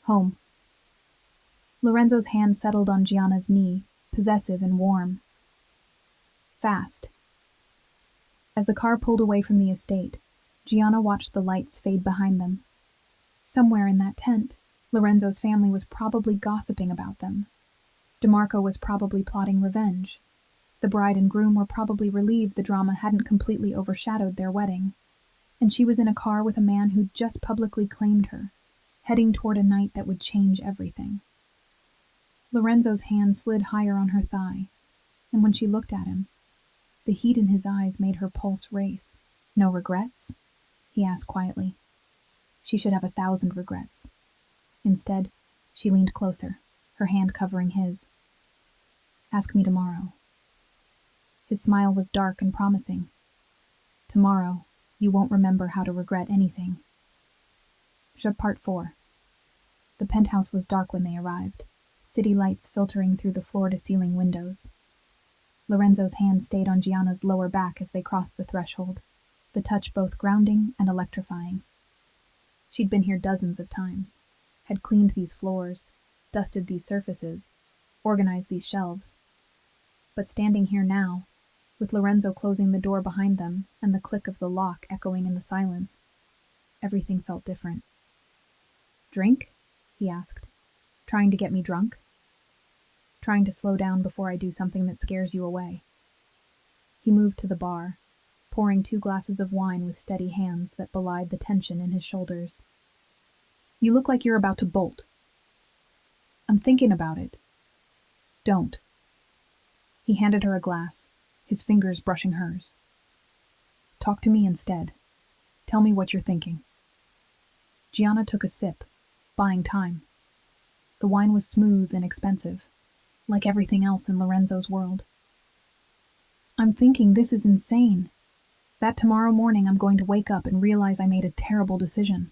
"Home." Lorenzo's hand settled on Gianna's knee, possessive and warm. "Fast." As the car pulled away from the estate, Gianna watched the lights fade behind them. Somewhere in that tent, Lorenzo's family was probably gossiping about them. DeMarco was probably plotting revenge. The bride and groom were probably relieved the drama hadn't completely overshadowed their wedding. And she was in a car with a man who'd just publicly claimed her, heading toward a night that would change everything. Lorenzo's hand slid higher on her thigh, and when she looked at him, the heat in his eyes made her pulse race. "No regrets?" he asked quietly. She should have 1,000 regrets. Instead, she leaned closer, her hand covering his. "Ask me tomorrow." His smile was dark and promising. "Tomorrow, you won't remember how to regret anything." Part 4. The penthouse was dark when they arrived, city lights filtering through the floor-to-ceiling windows. Lorenzo's hand stayed on Gianna's lower back as they crossed the threshold, the touch both grounding and electrifying. She'd been here dozens of times, had cleaned these floors, dusted these surfaces, organized these shelves. But standing here now, With Lorenzo closing the door behind them and the click of the lock echoing in the silence, everything felt different. "Drink?" he asked. "Trying to get me drunk? Trying to slow down before I do something that scares you away?" He moved to the bar, pouring 2 glasses of wine with steady hands that belied the tension in his shoulders. "You look like you're about to bolt." "I'm thinking about it." "Don't." He handed her a glass, his fingers brushing hers. "Talk to me instead. Tell me what you're thinking." Gianna took a sip, buying time. The wine was smooth and expensive, like everything else in Lorenzo's world. "I'm thinking this is insane. That tomorrow morning I'm going to wake up and realize I made a terrible decision."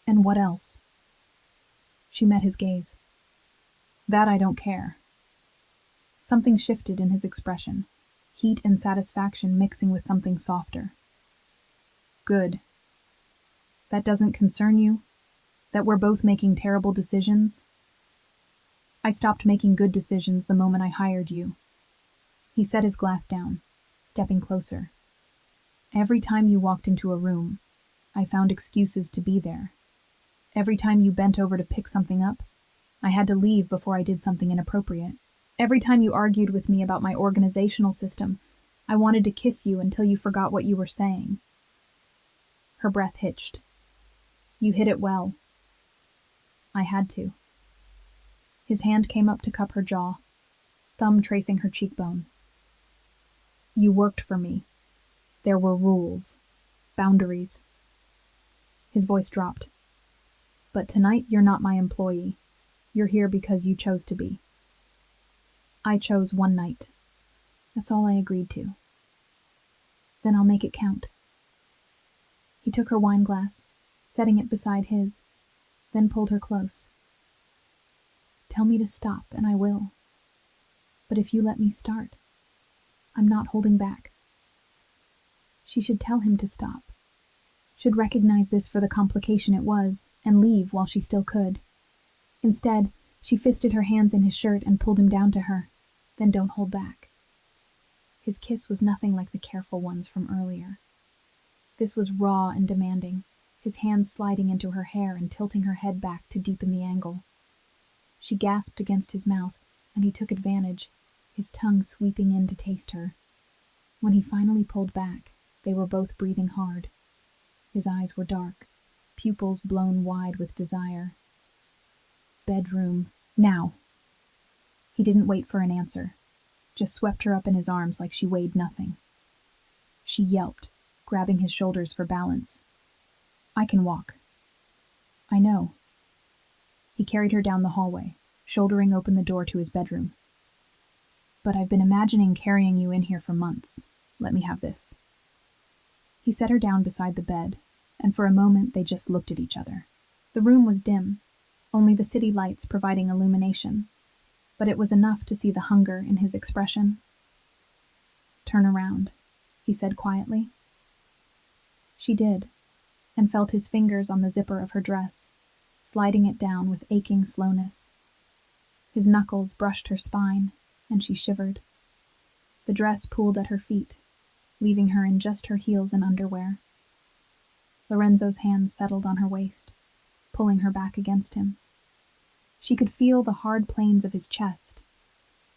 "And what else?" She met his gaze. "That I don't care." Something shifted in his expression, heat and satisfaction mixing with something softer. "Good. That doesn't concern you? That we're both making terrible decisions?" "I stopped making good decisions the moment I hired you." He set his glass down, stepping closer. "Every time you walked into a room, I found excuses to be there. Every time you bent over to pick something up, I had to leave before I did something inappropriate. Every time you argued with me about my organizational system, I wanted to kiss you until you forgot what you were saying." Her breath hitched. "You hit it well." "I had to." His hand came up to cup her jaw, thumb tracing her cheekbone. "You worked for me. There were rules, boundaries." His voice dropped. "But tonight you're not my employee. You're here because you chose to be." "I chose one night. That's all I agreed to." "Then I'll make it count." He took her wine glass, setting it beside his, then pulled her close. "Tell me to stop, and I will. But if you let me start, I'm not holding back." She should tell him to stop, should recognize this for the complication it was, and leave while she still could. Instead, she fisted her hands in his shirt and pulled him down to her. "Then don't hold back." His kiss was nothing like the careful ones from earlier. This was raw and demanding, his hands sliding into her hair and tilting her head back to deepen the angle. She gasped against his mouth, and he took advantage, his tongue sweeping in to taste her. When he finally pulled back, they were both breathing hard. His eyes were dark, pupils blown wide with desire. "Bedroom, now." He didn't wait for an answer, just swept her up in his arms like she weighed nothing. She yelped, grabbing his shoulders for balance. "I can walk." "I know." He carried her down the hallway, shouldering open the door to his bedroom. "But I've been imagining carrying you in here for months. Let me have this." He set her down beside the bed, and for a moment they just looked at each other. The room was dim, only the city lights providing illumination, but it was enough to see the hunger in his expression. "Turn around," he said quietly. She did, and felt his fingers on the zipper of her dress, sliding it down with aching slowness. His knuckles brushed her spine, and she shivered. The dress pooled at her feet, leaving her in just her heels and underwear. Lorenzo's hands settled on her waist, pulling her back against him. She could feel the hard planes of his chest,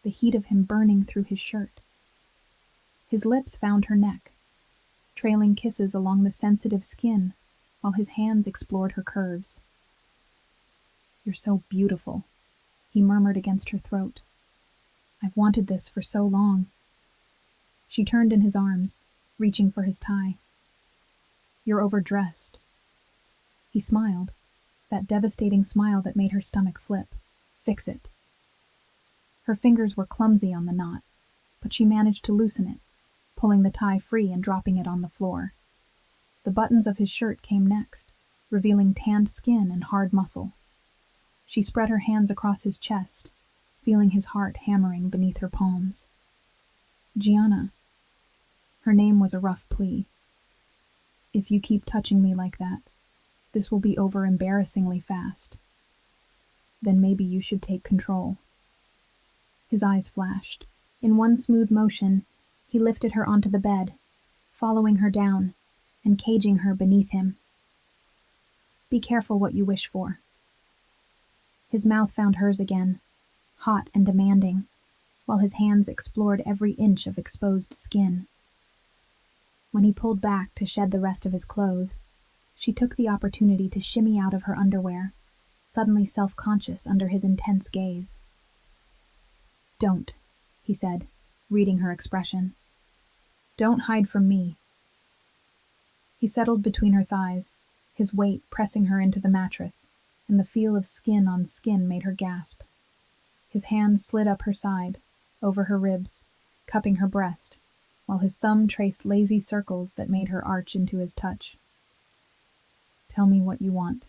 the heat of him burning through his shirt. His lips found her neck, trailing kisses along the sensitive skin while his hands explored her curves. "You're so beautiful," he murmured against her throat. "I've wanted this for so long." She turned in his arms, reaching for his tie. "You're overdressed." He smiled, that devastating smile that made her stomach flip. "Fix it." Her fingers were clumsy on the knot, but she managed to loosen it, pulling the tie free and dropping it on the floor. The buttons of his shirt came next, revealing tanned skin and hard muscle. She spread her hands across his chest, feeling his heart hammering beneath her palms. "Gianna." Her name was a rough plea. "If you keep touching me like that, this will be over embarrassingly fast. Then maybe you should take control." His eyes flashed. In one smooth motion, He lifted her onto the bed, following her down and caging her beneath him. Be careful what you wish for. His mouth found hers again, hot and demanding, while his hands explored every inch of exposed skin. When he pulled back to shed the rest of his clothes, she took the opportunity to shimmy out of her underwear, suddenly self-conscious under his intense gaze. Don't, he said, reading her expression. Don't hide from me. He settled between her thighs, his weight pressing her into the mattress, and the feel of skin on skin made her gasp. His hand slid up her side, over her ribs, cupping her breast, while his thumb traced lazy circles that made her arch into his touch. Tell me what you want,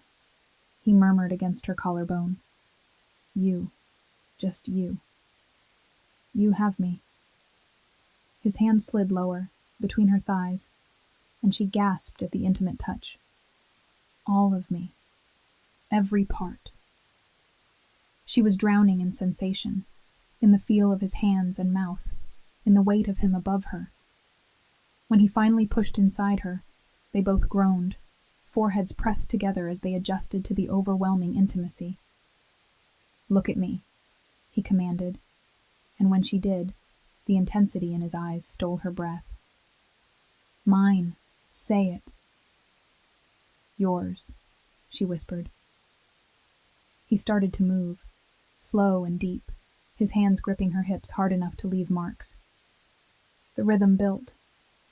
he murmured against her collarbone. You, just you. You have me. His hand slid lower, between her thighs, and she gasped at the intimate touch. All of me. Every part. She was drowning in sensation, in the feel of his hands and mouth, in the weight of him above her. When he finally pushed inside her, they both groaned, foreheads pressed together as they adjusted to the overwhelming intimacy. Look at me, he commanded, and when she did, the intensity in his eyes stole her breath. Mine, say it. Yours, she whispered. He started to move, slow and deep, his hands gripping her hips hard enough to leave marks. The rhythm built,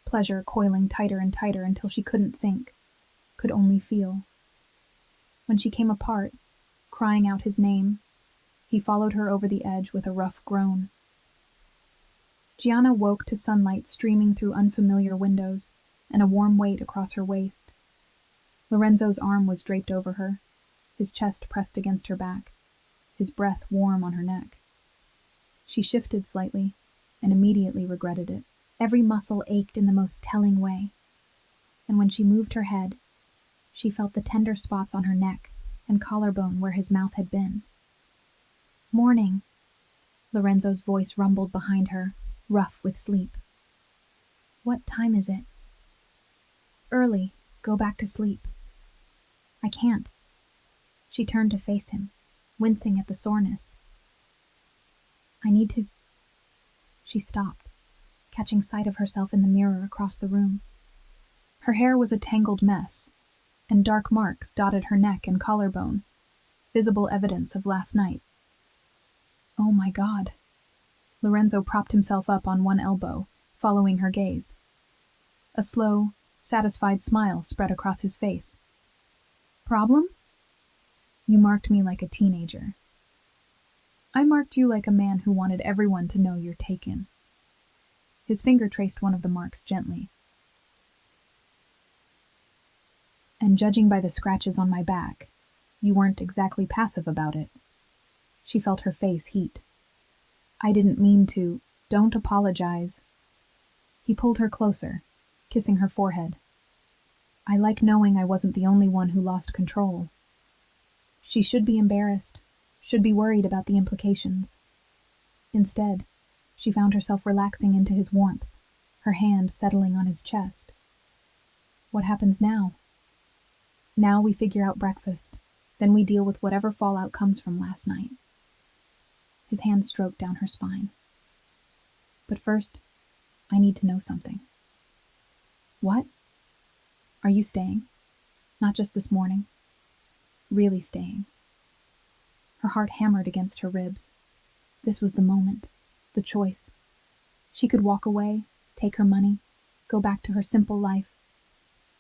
pleasure coiling tighter and tighter until she couldn't think, could only feel. When she came apart, crying out his name, he followed her over the edge with a rough groan. Gianna woke to sunlight streaming through unfamiliar windows and a warm weight across her waist. Lorenzo's arm was draped over her, his chest pressed against her back, his breath warm on her neck. She shifted slightly and immediately regretted it. Every muscle ached in the most telling way, and when she moved her head, she felt the tender spots on her neck and collarbone where his mouth had been. Morning, Lorenzo's voice rumbled behind her, rough with sleep. What time is it? Early. Go back to sleep. I can't. She turned to face him, wincing at the soreness. I need to... She stopped, catching sight of herself in the mirror across the room. Her hair was a tangled mess, and dark marks dotted her neck and collarbone, visible evidence of last night. Oh my God. Lorenzo propped himself up on one elbow, following her gaze. A slow, satisfied smile spread across his face. Problem? You marked me like a teenager. I marked you like a man who wanted everyone to know you're taken. His finger traced one of the marks gently. And judging by the scratches on my back, you weren't exactly passive about it. She felt her face heat. I didn't mean to. Don't apologize. He pulled her closer, kissing her forehead. I like knowing I wasn't the only one who lost control. She should be embarrassed, should be worried about the implications. Instead, she found herself relaxing into his warmth, her hand settling on his chest. What happens now? Now we figure out breakfast, then we deal with whatever fallout comes from last night. His hand stroked down her spine. But first, I need to know something. What? Are you staying? Not just this morning. Really staying. Her heart hammered against her ribs. This was the moment, the choice. She could walk away, take her money, go back to her simple life,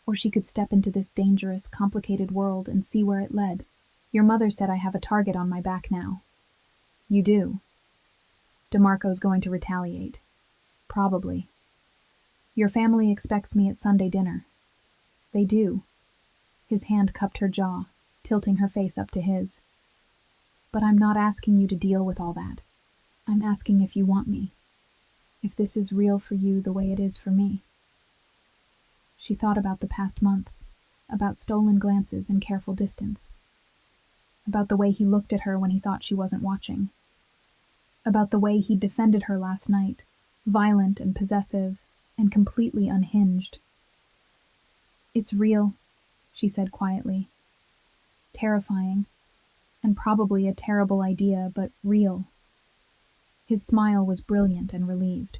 or she could step into this dangerous, complicated world and see where it led. Your mother said I have a target on my back now. You do. DeMarco's going to retaliate. Probably. Your family expects me at Sunday dinner. They do. His hand cupped her jaw, tilting her face up to his. But I'm not asking you to deal with all that. I'm asking if you want me. If this is real for you the way it is for me. She thought about the past months, about stolen glances and careful distance. About the way he looked at her when he thought she wasn't watching. About the way he'd defended her last night, violent and possessive, and completely unhinged. "It's real," she said quietly. "Terrifying, and probably a terrible idea, but real." His smile was brilliant and relieved.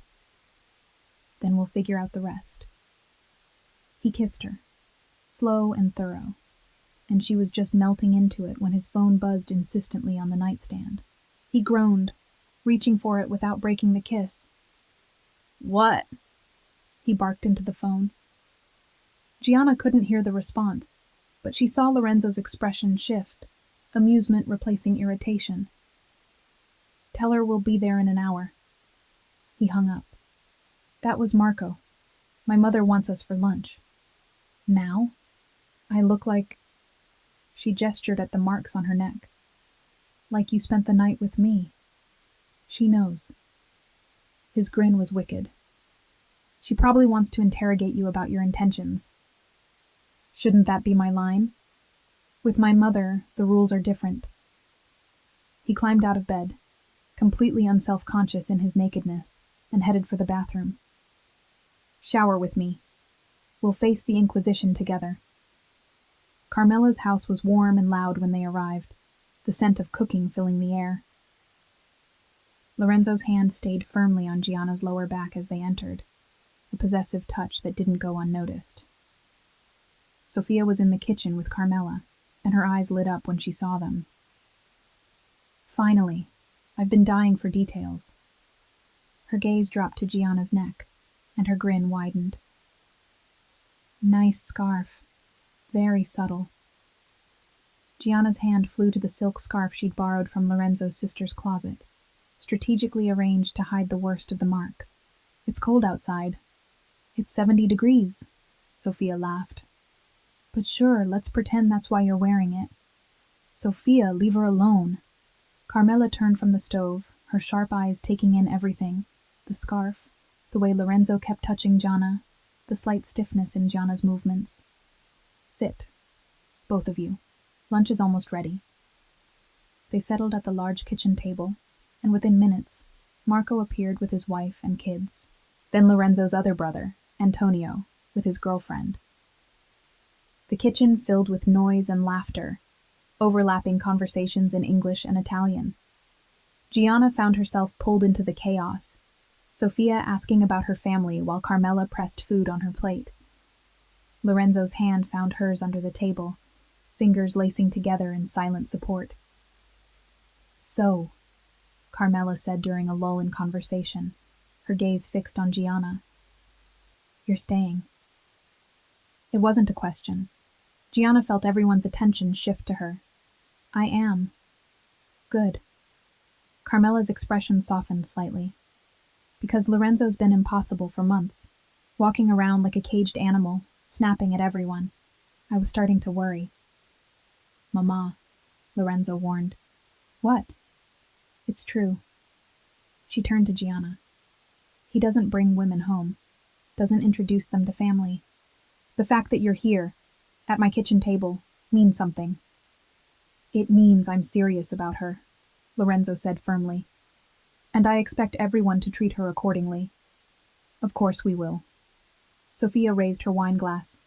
"Then we'll figure out the rest." He kissed her, slow and thorough, and she was just melting into it when his phone buzzed insistently on the nightstand. He groaned, reaching for it without breaking the kiss. "What?" he barked into the phone. Gianna couldn't hear the response, but she saw Lorenzo's expression shift, amusement replacing irritation. "Tell her we'll be there in an hour." He hung up. "That was Marco. My mother wants us for lunch." "Now? I look like—" She gestured at the marks on her neck. "Like you spent the night with me." "She knows." His grin was wicked. "She probably wants to interrogate you about your intentions." "Shouldn't that be my line?" "With my mother, the rules are different." He climbed out of bed, completely unself-conscious in his nakedness, and headed for the bathroom. "Shower with me. We'll face the Inquisition together." Carmela's house was warm and loud when they arrived, the scent of cooking filling the air. Lorenzo's hand stayed firmly on Gianna's lower back as they entered, a possessive touch that didn't go unnoticed. Sophia was in the kitchen with Carmela, and her eyes lit up when she saw them. "Finally, I've been dying for details." Her gaze dropped to Gianna's neck, and her grin widened. "Nice scarf. Very subtle." Gianna's hand flew to the silk scarf she'd borrowed from Lorenzo's sister's closet, strategically arranged to hide the worst of the marks. "It's cold outside." "It's 70 degrees," Sophia laughed. "But sure, let's pretend that's why you're wearing it." "Sophia, leave her alone." Carmela turned from the stove, her sharp eyes taking in everything: the scarf, the way Lorenzo kept touching Gianna, the slight stiffness in Gianna's movements. "Sit. Both of you. Lunch is almost ready." They settled at the large kitchen table, and within minutes, Marco appeared with his wife and kids. Then Lorenzo's other brother, Antonio, with his girlfriend. The kitchen filled with noise and laughter, overlapping conversations in English and Italian. Gianna found herself pulled into the chaos, Sophia asking about her family while Carmela pressed food on her plate. Lorenzo's hand found hers under the table, fingers lacing together in silent support. "So," Carmela said during a lull in conversation, her gaze fixed on Gianna. "You're staying." It wasn't a question. Gianna felt everyone's attention shift to her. "I am." "Good." Carmela's expression softened slightly. "Because Lorenzo's been impossible for months, walking around like a caged animal, snapping at everyone. I was starting to worry." "Mama," Lorenzo warned. "What?" "It's true." She turned to Gianna. "He doesn't bring women home, doesn't introduce them to family. The fact that you're here, at my kitchen table, means something." "It means I'm serious about her," Lorenzo said firmly. "And I expect everyone to treat her accordingly." "Of course we will." Sophia raised her wine glass.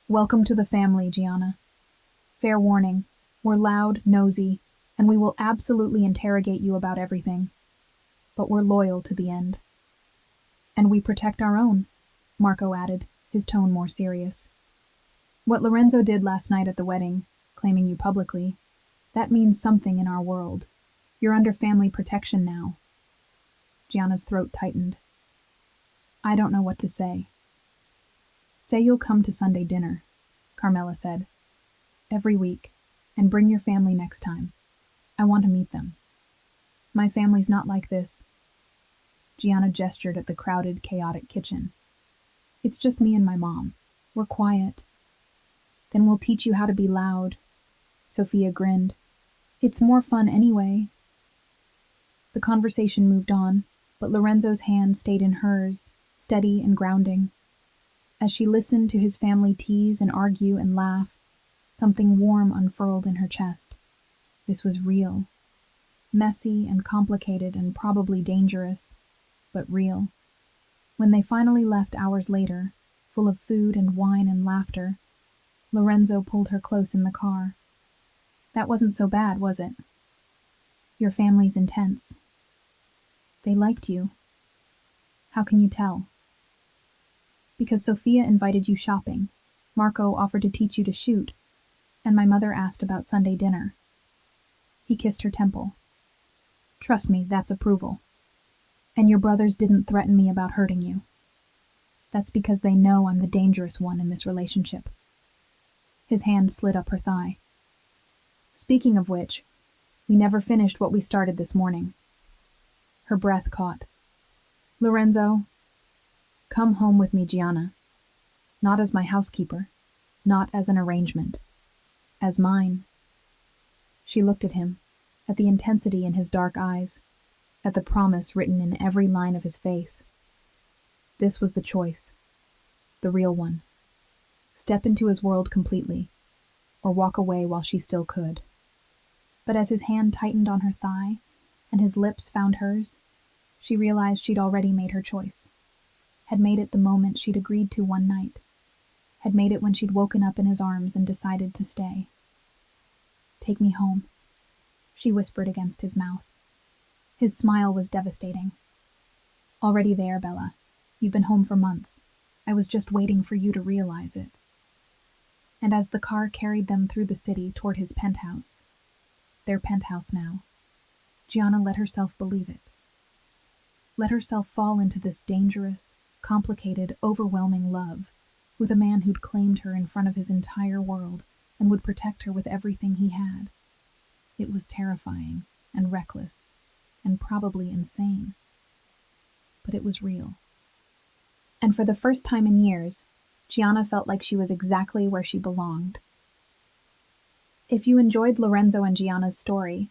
"Welcome to the family, Gianna. Fair warning, we're loud, nosy, and we will absolutely interrogate you about everything. But we're loyal to the end." "And we protect our own," Marco added, his tone more serious. "What Lorenzo did last night at the wedding, claiming you publicly, that means something in our world. You're under family protection now." Gianna's throat tightened. "I don't know what to say." "Say you'll come to Sunday dinner," Carmela said. "Every week, and bring your family next time. I want to meet them. My family's not like this." Gianna gestured at the crowded, chaotic kitchen. "It's just me and my mom. We're quiet." "Then we'll teach you how to be loud." Sophia grinned. "It's more fun anyway." The conversation moved on, but Lorenzo's hand stayed in hers, steady and grounding. As she listened to his family tease and argue and laugh, something warm unfurled in her chest. This was real. Messy and complicated and probably dangerous. but real. When they finally left hours later, full of food and wine and laughter, Lorenzo pulled her close in the car. That wasn't so bad, was it? Your family's intense. They liked you. How can you tell? Because Sophia invited you shopping, Marco offered to teach you to shoot, and my mother asked about Sunday dinner. He kissed her temple. Trust me, that's approval. And your brothers didn't threaten me about hurting you. That's because they know I'm the dangerous one in this relationship. His hand slid up her thigh. Speaking of which, we never finished what we started this morning. Her breath caught. Lorenzo, come home with me, Gianna. Not as my housekeeper, not as an arrangement. As mine. She looked at him, at the intensity in his dark eyes, at the promise written in every line of his face. This was the choice. The real one. Step into his world completely, or walk away while she still could. But as his hand tightened on her thigh, and his lips found hers, she realized she'd already made her choice. Had made it the moment she'd agreed to one night. Had made it when she'd woken up in his arms and decided to stay. Take me home, she whispered against his mouth. His smile was devastating. Already there, Bella. You've been home for months. I was just waiting for you to realize it. And as the car carried them through the city toward his penthouse, their penthouse now, Gianna let herself believe it. Let herself fall into this dangerous, complicated, overwhelming love with a man who'd claimed her in front of his entire world and would protect her with everything he had. It was terrifying and reckless and probably insane. But it was real. And for the first time in years, Gianna felt like she was exactly where she belonged. If you enjoyed Lorenzo and Gianna's story,